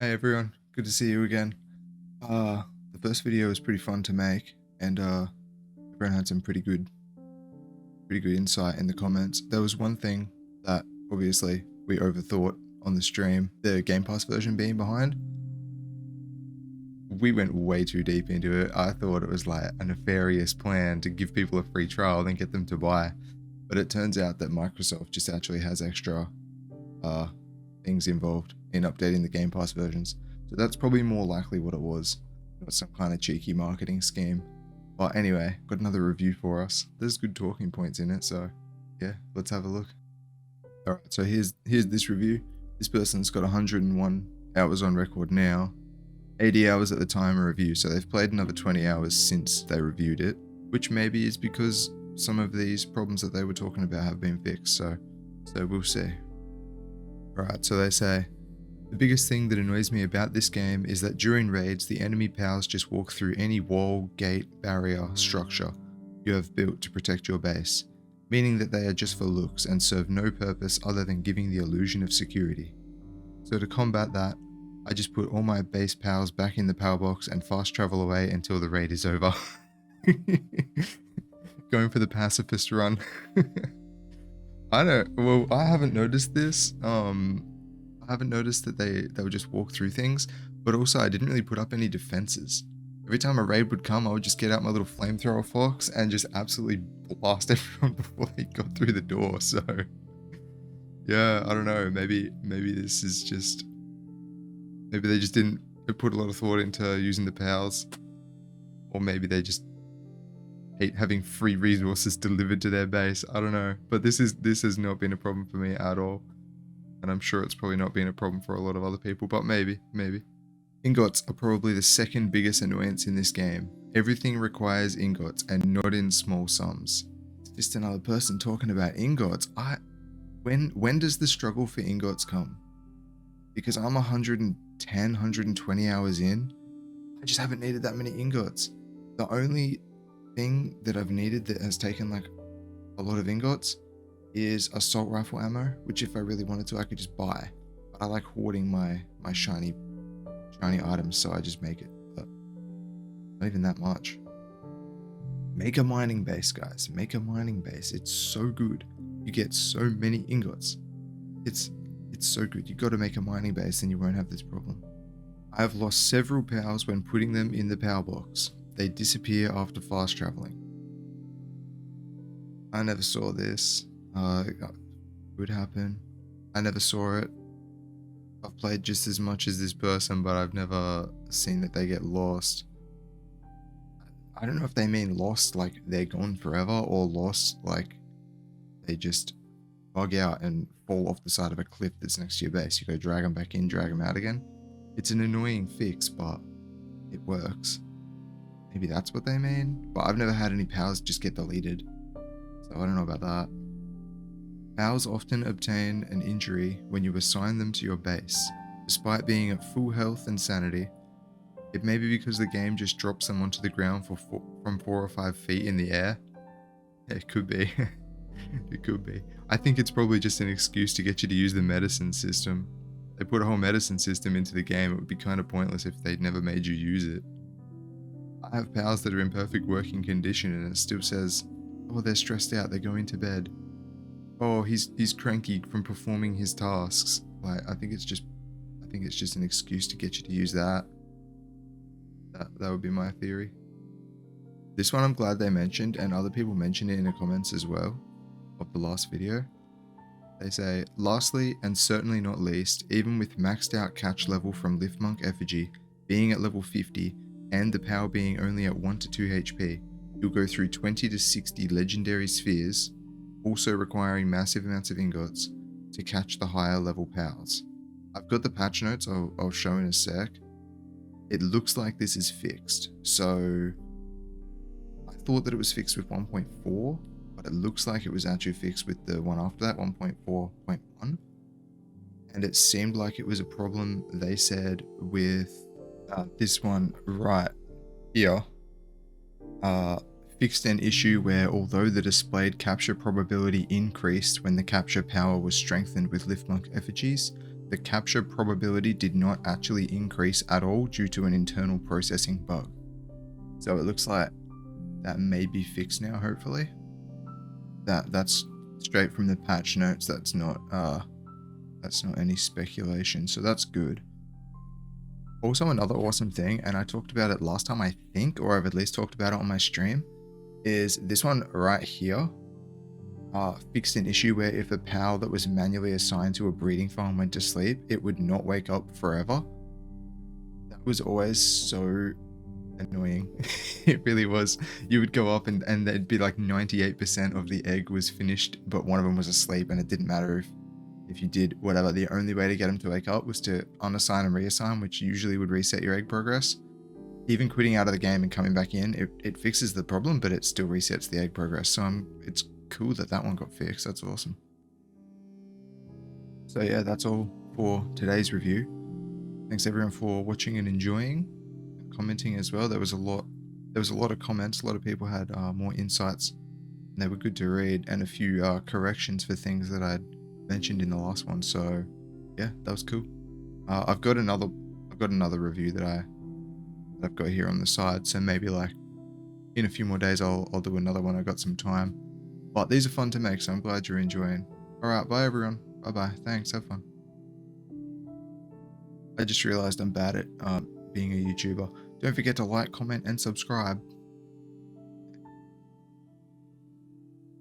Hey everyone, good to see you again. The first video was pretty fun to make, and everyone had some pretty good insight in the comments. There was one thing that obviously we overthought on the stream, the Game Pass version being behind. We went way too deep into it. I thought it was like a nefarious plan to give people a free trial, then get them to buy. But it turns out that Microsoft just actually has extra things involved in updating the Game Pass versions. So that's probably more likely what it was. It was some kind of cheeky marketing scheme. But anyway, got another review for us. There's good talking points in it, so yeah, let's have a look. Alright, so here's this review. This person's got 101 hours on record now, 80 hours at the time of review, so they've played another 20 hours since they reviewed it, which maybe is because some of these problems that they were talking about have been fixed, so we'll see. Alright, so they say, the biggest thing that annoys me about this game is that during raids, the enemy pals just walk through any wall, gate, barrier, structure you have built to protect your base, meaning that they are just for looks and serve no purpose other than giving the illusion of security. So to combat that, I just put all my base pals back in the power box and fast travel away until the raid is over. Going for the pacifist run. I haven't noticed this. I haven't noticed that they would just walk through things, but also I didn't really put up any defenses. Every time a raid would come, I would just get out my little flamethrower fox and just absolutely blast everyone before they got through the door. So yeah, I don't know. Maybe this is just, maybe they just didn't put a lot of thought into using the pals, or maybe they just hate having free resources delivered to their base. I don't know, but this has not been a problem for me at all. And I'm sure it's probably not been a problem for a lot of other people, but maybe. Ingots are probably the second biggest annoyance in this game. Everything requires ingots and not in small sums. It's just another person talking about ingots. When does the struggle for ingots come? Because I'm 110, 120 hours in, I just haven't needed that many ingots. The only thing that I've needed that has taken like a lot of ingots is assault rifle ammo, which if I really wanted to, I could just buy. But I like hoarding my shiny items, so I just make it. But not even that much. Make a mining base, guys. Make a mining base. It's so good. You get so many ingots. It's so good. You got to make a mining base, and you won't have this problem. I have lost several pals when putting them in the power box. They disappear after fast traveling. I never saw this. It would happen. I never saw it. I've played just as much as this person, but I've never seen that they get lost. I don't know if they mean lost like they're gone forever, or lost like they just bug out and fall off the side of a cliff that's next to your base. You go drag them back in, drag them out again. It's an annoying fix, but it works. Maybe that's what they mean, but I've never had any pals just get deleted, so I don't know about that. Pals often obtain an injury when you assign them to your base, despite being at full health and sanity. It may be because the game just drops them onto the ground from 4 or 5 feet in the air. It could be. It could be. I think it's probably just an excuse to get you to use the medicine system. They put a whole medicine system into the game. It would be kind of pointless if they'd never made you use it. I have pals that are in perfect working condition and it still says, oh, they're stressed out, they're going to bed. Oh, he's cranky from performing his tasks. Like, I think it's just an excuse to get you to use that. That would be my theory. This one I'm glad they mentioned, and other people mentioned it in the comments as well of the last video. They say, lastly and certainly not least, even with maxed out catch level from Liftmonk Effigy being at level 50 and the power being only at 1 to 2 HP, you'll go through 20 to 60 legendary spheres, also requiring massive amounts of ingots to catch the higher level pals. I've got the patch notes I'll show in a sec. It looks like this is fixed, so I thought that it was fixed with 1.4, but it looks like it was actually fixed with the one after that, 1.4.1, and it seemed like it was a problem, they said, with this one right here. Fixed an issue where although the displayed capture probability increased when the capture power was strengthened with Liftmonk effigies, the capture probability did not actually increase at all due to an internal processing bug. So it looks like that may be fixed now, hopefully. That's straight from the patch notes. That's not any speculation, so that's good. Also, another awesome thing, and I talked about it last time, I think, or I've at least talked about it on my stream, is this one right here. Fixed an issue where if a PAL that was manually assigned to a breeding farm went to sleep, it would not wake up forever. That was always so annoying. It really was. You would go up and there'd be like 98% of the egg was finished, but one of them was asleep, and it didn't matter if you did whatever. The only way to get them to wake up was to unassign and reassign, which usually would reset your egg progress. Even quitting out of the game and coming back in, it fixes the problem, but it still resets the egg progress. So it's cool that one got fixed. That's awesome. So yeah, that's all for today's review. Thanks everyone for watching and enjoying, and commenting as well. There was a lot of comments. A lot of people had more insights, and they were good to read, and a few corrections for things that I'd mentioned in the last one. So yeah, that was cool. I've got another review that I've got here on the side, so maybe like in a few more days I'll do another one. I got some time, but these are fun to make, so I'm glad you're enjoying. All right, bye everyone. Bye. Thanks. Have fun. I just realized I'm bad at being a YouTuber. Don't forget to like, comment, and subscribe.